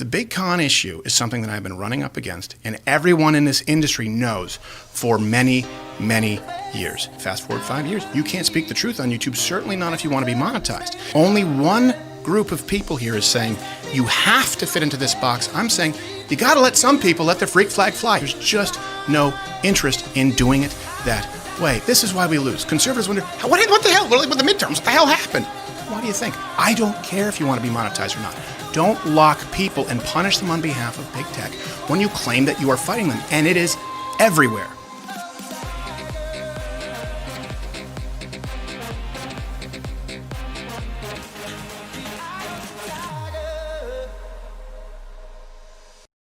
The big con issue is something that I've been running up against, and everyone in this industry knows for many, many years. Fast forward 5 years, you can't speak the truth on YouTube, certainly not if you want to be monetized. Only one group of people here is saying you have to fit into this box. I'm saying you got to let some people let their freak flag fly. There's just no interest in doing it that way. This is why we lose. Conservatives wonder, what the hell? With the midterms, what the hell happened? Why do you think? I don't care if you want to be monetized or not. Don't lock people and punish them on behalf of big tech when you claim that you are fighting them, and it is everywhere.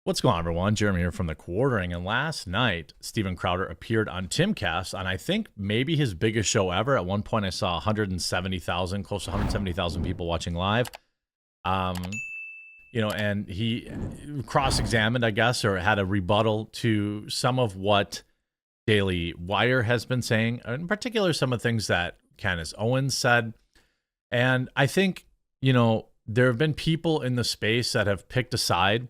What's going on, everyone? Jeremy here from The Quartering, and last night, Steven Crowder appeared on Timcast on, I think, maybe his biggest show ever. At one point, I saw 170,000, close to 170,000 people watching live. You know, and he cross-examined, I guess, or had a rebuttal to some of what Daily Wire has been saying, in particular, some of the things that Candace Owens said. And I think, you know, there have been people in the space that have picked a side,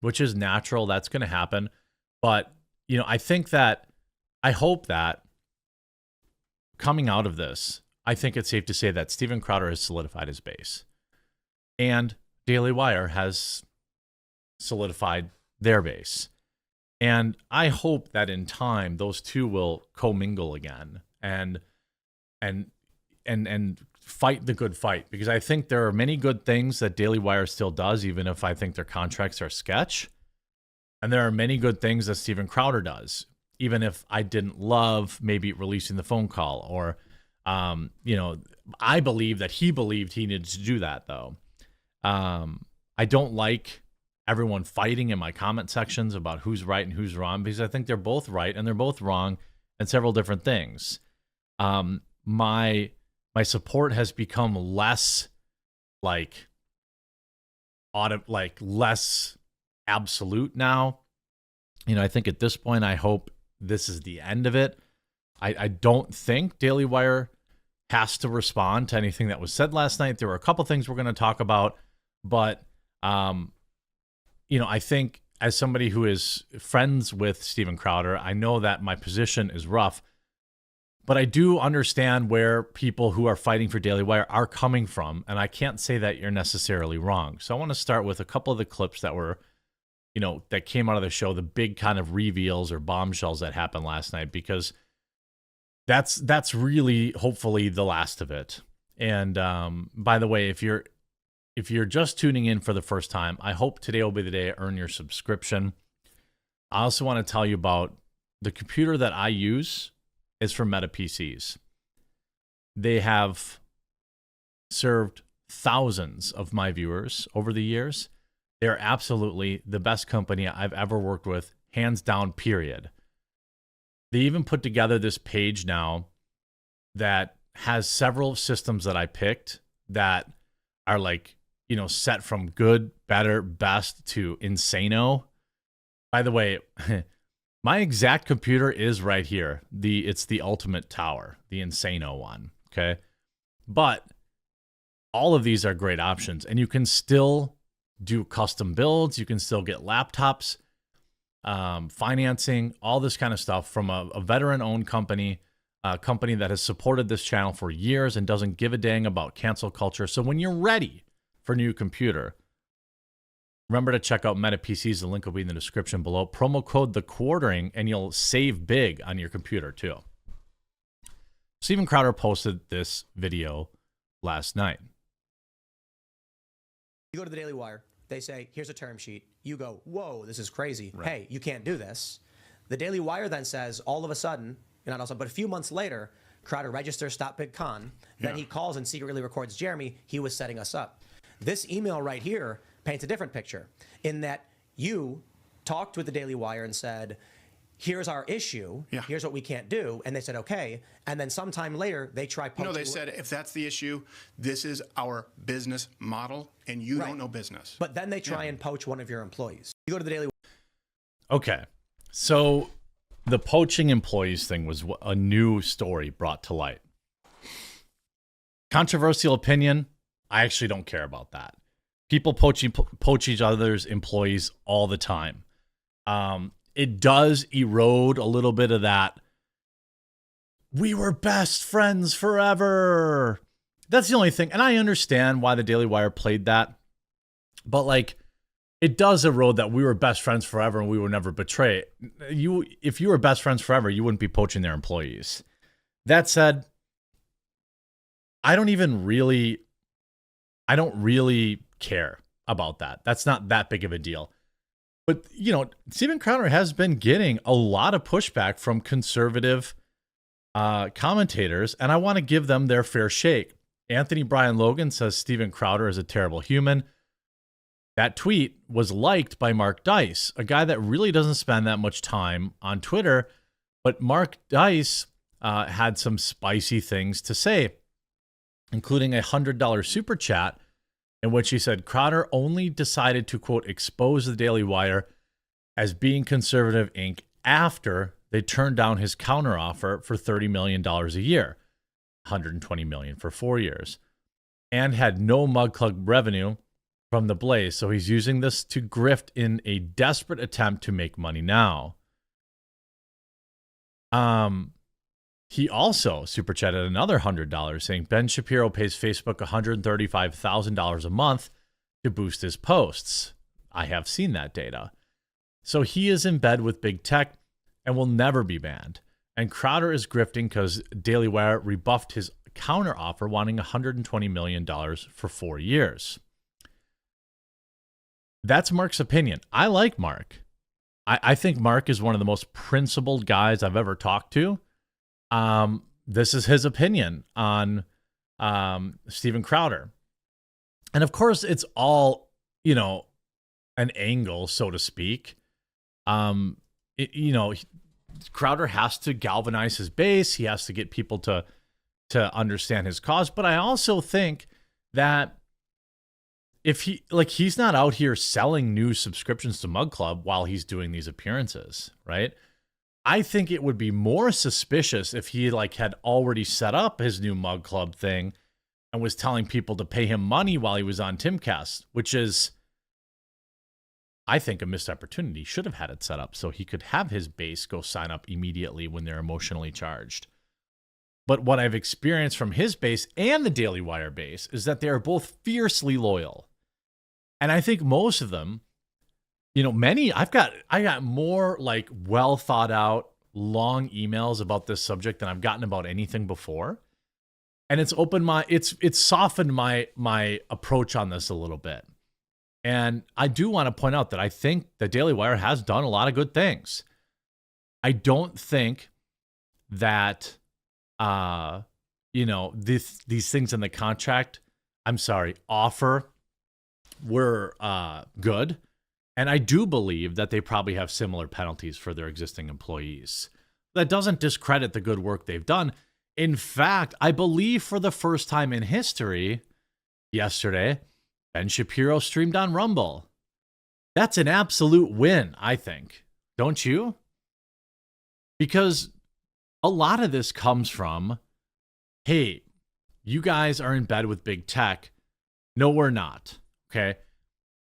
which is natural. That's going to happen. But, you know, I think that, I hope that coming out of this, I think it's safe to say that Steven Crowder has solidified his base. And Daily Wire has solidified their base. And I hope that in time, those two will commingle again and fight the good fight, because I think there are many good things that Daily Wire still does, even if I think their contracts are sketch. And there are many good things that Steven Crowder does, even if I didn't love maybe releasing the phone call or, you know, I believe that he believed he needed to do that, though. I don't like everyone fighting in my comment sections about who's right and who's wrong, because I think they're both right and they're both wrong in several different things. My support has become less less absolute now. You know, I think at this point, I hope this is the end of it. I don't think Daily Wire has to respond to anything that was said last night. There were a couple things we're going to talk about, but you know, I think as somebody who is friends with Steven Crowder, I know that my position is rough. But I do understand where people who are fighting for Daily Wire are coming from, and I can't say that you're necessarily wrong. So I want to start with a couple of the clips that were, you know, that came out of the show, the big kind of reveals or bombshells that happened last night, because that's really hopefully the last of it. And by the way, if you're just tuning in for the first time, I hope today will be the day to earn your subscription. I also want to tell you about the computer that I use. Is from Meta PCs. They have served thousands of my viewers over the years. They're absolutely the best company I've ever worked with, hands down, period. They even put together this page now that has several systems that I picked that are like, you know, set from good, better, best to insano. By the way, my exact computer is right here. It's the Ultimate Tower, the Insano one, okay? But all of these are great options, and you can still do custom builds. You can still get laptops, financing, all this kind of stuff from a veteran-owned company, a company that has supported this channel for years and doesn't give a dang about cancel culture. So when you're ready for a new computer, remember to check out Meta PCs. The link will be in the description below. Promo code The Quartering, and you'll save big on your computer too. Steven Crowder posted this video last night. You go to the Daily Wire. They say, here's a term sheet. You go, whoa, this is crazy. Right. Hey, you can't do this. The Daily Wire then says, all of a sudden, not also, but a few months later, Crowder registers Stop Big Con. Then he calls and secretly records Jeremy. He was setting us up. This email right here paints a different picture in that you talked with the Daily Wire and said, here's our issue, here's what we can't do, and they said, okay, and then sometime later, they try poaching. No, they said, if that's the issue, this is our business model, and you don't know business. But then they try and poach one of your employees. You go to the Daily Wire. Okay, so the poaching employees thing was a new story brought to light. Controversial opinion, I actually don't care about that. People poach each other's employees all the time. It does erode a little bit of that. We were best friends forever. That's the only thing. And I understand why the Daily Wire played that. But like, it does erode that we were best friends forever and we would never betray. If you were best friends forever, you wouldn't be poaching their employees. That said, I don't really care about that. That's not that big of a deal. But, you know, Steven Crowder has been getting a lot of pushback from conservative commentators, and I want to give them their fair shake. Anthony Brian Logan says Steven Crowder is a terrible human. That tweet was liked by Mark Dice, a guy that really doesn't spend that much time on Twitter, but Mark Dice had some spicy things to say, including a $100 super chat in which he said Crowder only decided to, quote, expose the Daily Wire as being conservative Inc. after they turned down his counteroffer for $30 million a year, $120 million for 4 years, and had no Mug Club revenue from the Blaze. So he's using this to grift in a desperate attempt to make money now. He also super chatted another $100 saying Ben Shapiro pays Facebook $135,000 a month to boost his posts. I have seen that data. So he is in bed with big tech and will never be banned. And Crowder is grifting because Daily Wire rebuffed his counteroffer, wanting $120 million for 4 years. That's Mark's opinion. I like Mark. I think Mark is one of the most principled guys I've ever talked to. This is his opinion on Steven Crowder. And of course, it's all, you know, an angle, so to speak. Crowder has to galvanize his base. He has to get people to understand his cause. But I also think that if he's not out here selling new subscriptions to Mug Club while he's doing these appearances, right? I think it would be more suspicious if he had already set up his new Mug Club thing and was telling people to pay him money while he was on Timcast, which is, I think, a missed opportunity. He should have had it set up so he could have his base go sign up immediately when they're emotionally charged. But what I've experienced from his base and the Daily Wire base is that they are both fiercely loyal. And I think most of them, you know, I got more well thought out long emails about this subject than I've gotten about anything before. And it's softened my approach on this a little bit. And I do want to point out that I think the Daily Wire has done a lot of good things. I don't think that these things in the contract, offer were good. And I do believe that they probably have similar penalties for their existing employees. That doesn't discredit the good work they've done. In fact, I believe for the first time in history, yesterday, Ben Shapiro streamed on Rumble. That's an absolute win, I think. Don't you? Because a lot of this comes from, hey, you guys are in bed with big tech. No, we're not. Okay.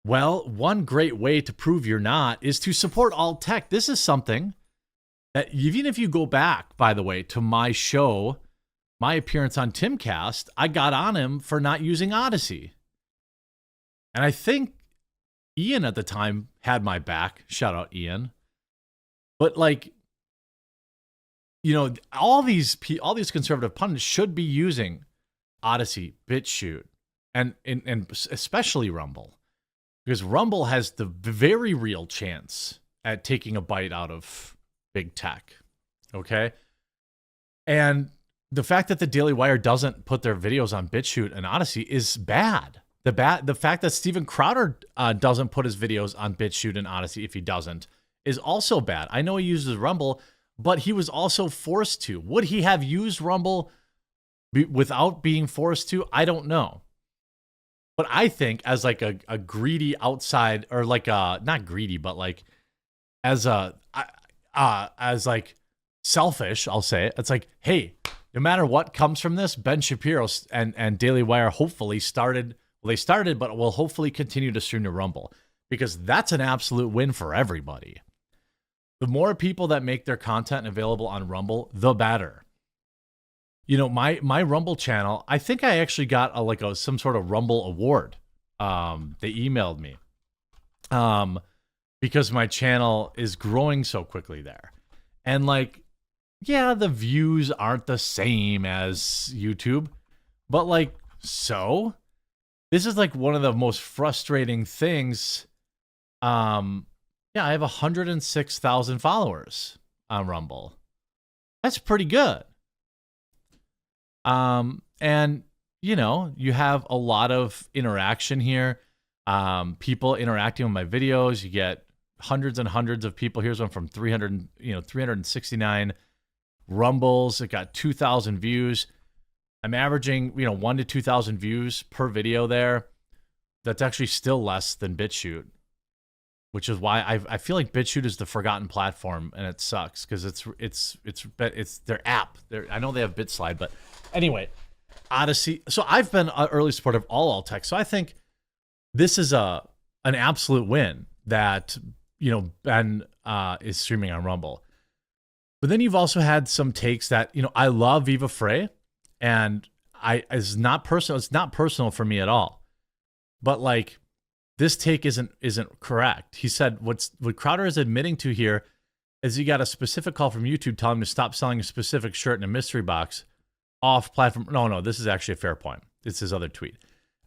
Well, one great way to prove you're not is to support all tech. This is something that even if you go back, by the way, to my show, my appearance on Timcast, I got on him for not using Odyssey. And I think Ian at the time had my back. Shout out Ian. But all these conservative pundits should be using Odyssey, BitChute, and especially Rumble. Because Rumble has the very real chance at taking a bite out of big tech. Okay? And the fact that the Daily Wire doesn't put their videos on BitChute and Odyssey is bad. The fact that Steven Crowder doesn't put his videos on BitChute and Odyssey, if he doesn't, is also bad. I know he uses Rumble, but he was also forced to. Would he have used Rumble without being forced to? I don't know. But I think as a greedy outside, or not greedy, but as selfish, I'll say it. It's hey, no matter what comes from this, Ben Shapiro and Daily Wire hopefully started Well, they started, but will hopefully continue to stream to Rumble, because that's an absolute win for everybody. The more people that make their content available on Rumble, the better. You know, my Rumble channel, I think I actually got some sort of Rumble award. They emailed me because my channel is growing so quickly there. And like, yeah, the views aren't the same as YouTube, but like, so this is like one of the most frustrating things. Yeah, I have 106,000 followers on Rumble. That's pretty good. And you know, you have a lot of interaction here. People interacting with my videos. You get hundreds and hundreds of people. Here's one from 369 Rumbles. It got 2,000 views. I'm averaging, 1 to 2,000 views per video there. That's actually still less than BitChute, which is why I feel like BitChute is the forgotten platform, and it sucks because it's their app. I know they have BitSlide, but anyway, Odyssey. So I've been an early supporter of all tech. So I think this is an absolute win that Ben is streaming on Rumble. But then you've also had some takes that I love Viva Frey, and it's not personal. It's not personal for me at all. But like, this take isn't correct. He said what Crowder is admitting to here is he got a specific call from YouTube telling him to stop selling a specific shirt in a mystery box off platform. No, this is actually a fair point. It's his other tweet.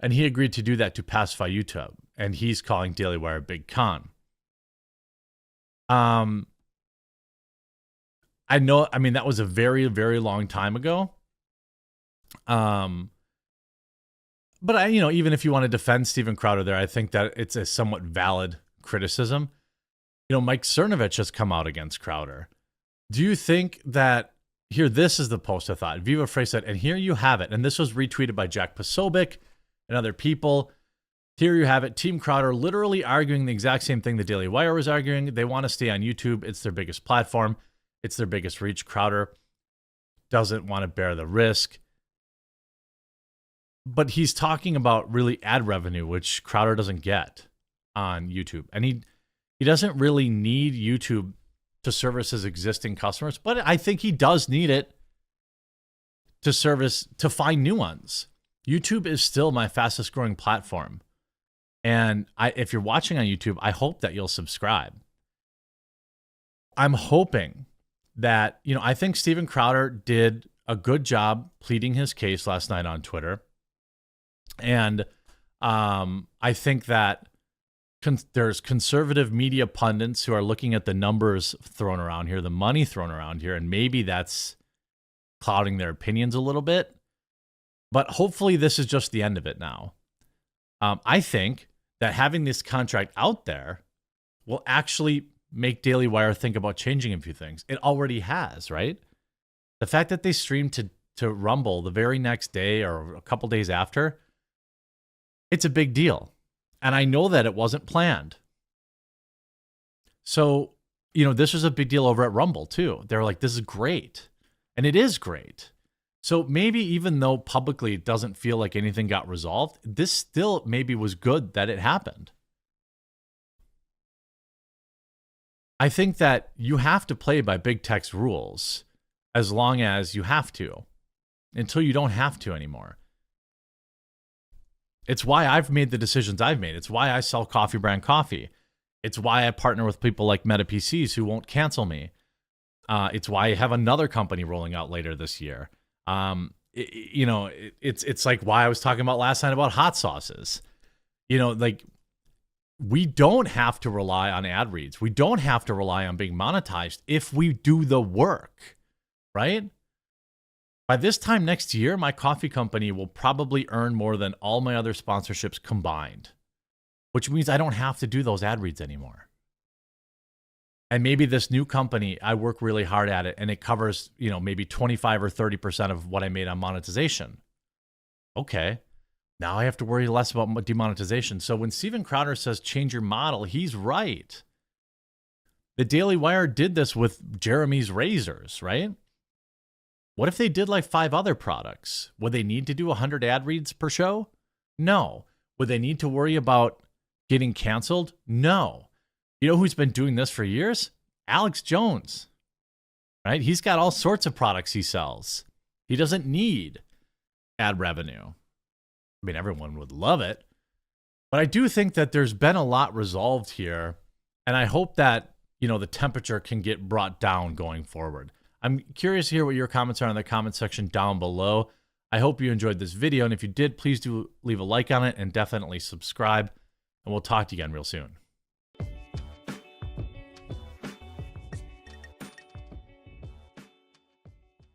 And he agreed to do that to pacify YouTube. And he's calling Daily Wire a big con. I know, that was a very, very long time ago. But even if you want to defend Steven Crowder there, I think that it's a somewhat valid criticism. Mike Cernovich has come out against Crowder. Do you think that here, this is the post I thought. Viva Frey said, and here you have it. And this was retweeted by Jack Posobiec and other people. Here you have it. Team Crowder literally arguing the exact same thing the Daily Wire was arguing. They want to stay on YouTube. It's their biggest platform. It's their biggest reach. Crowder doesn't want to bear the risk. But he's talking about really ad revenue, which Crowder doesn't get on YouTube. And he doesn't really need YouTube to service his existing customers, but I think he does need it to find new ones. YouTube is still my fastest growing platform. And if you're watching on YouTube, I hope that you'll subscribe. I'm hoping that, I think Steven Crowder did a good job pleading his case last night on Twitter. And I think that there's conservative media pundits who are looking at the numbers thrown around here, the money thrown around here, and maybe that's clouding their opinions a little bit. But hopefully this is just the end of it now. I think that having this contract out there will actually make Daily Wire think about changing a few things. It already has, right? The fact that they streamed to Rumble the very next day or a couple days after, it's a big deal. And I know that it wasn't planned. So, this was a big deal over at Rumble too. They're like, this is great. And it is great. So maybe even though publicly it doesn't feel like anything got resolved, this still maybe was good that it happened. I think that you have to play by big tech's rules as long as you have to, until you don't have to anymore. It's why I've made the decisions I've made. It's why I sell Coffee Brand coffee. It's why I partner with people like Meta PCs who won't cancel me. It's why I have another company rolling out later this year. It's like why I was talking about last night about hot sauces. We don't have to rely on ad reads. We don't have to rely on being monetized if we do the work, right? By this time next year, my coffee company will probably earn more than all my other sponsorships combined, which means I don't have to do those ad reads anymore. And maybe this new company, I work really hard at it and it covers, maybe 25 or 30% of what I made on monetization. Okay. Now I have to worry less about demonetization. So when Steven Crowder says change your model, he's right. The Daily Wire did this with Jeremy's razors, right? What if they did like 5 other products? Would they need to do 100 ad reads per show? No. Would they need to worry about getting canceled? No. You know who's been doing this for years? Alex Jones, right? He's got all sorts of products he sells. He doesn't need ad revenue. I mean, everyone would love it. But I do think that there's been a lot resolved here. And I hope that, the temperature can get brought down going forward. I'm curious to hear what your comments are in the comment section down below. I hope you enjoyed this video. And if you did, please do leave a like on it and definitely subscribe. And we'll talk to you again real soon.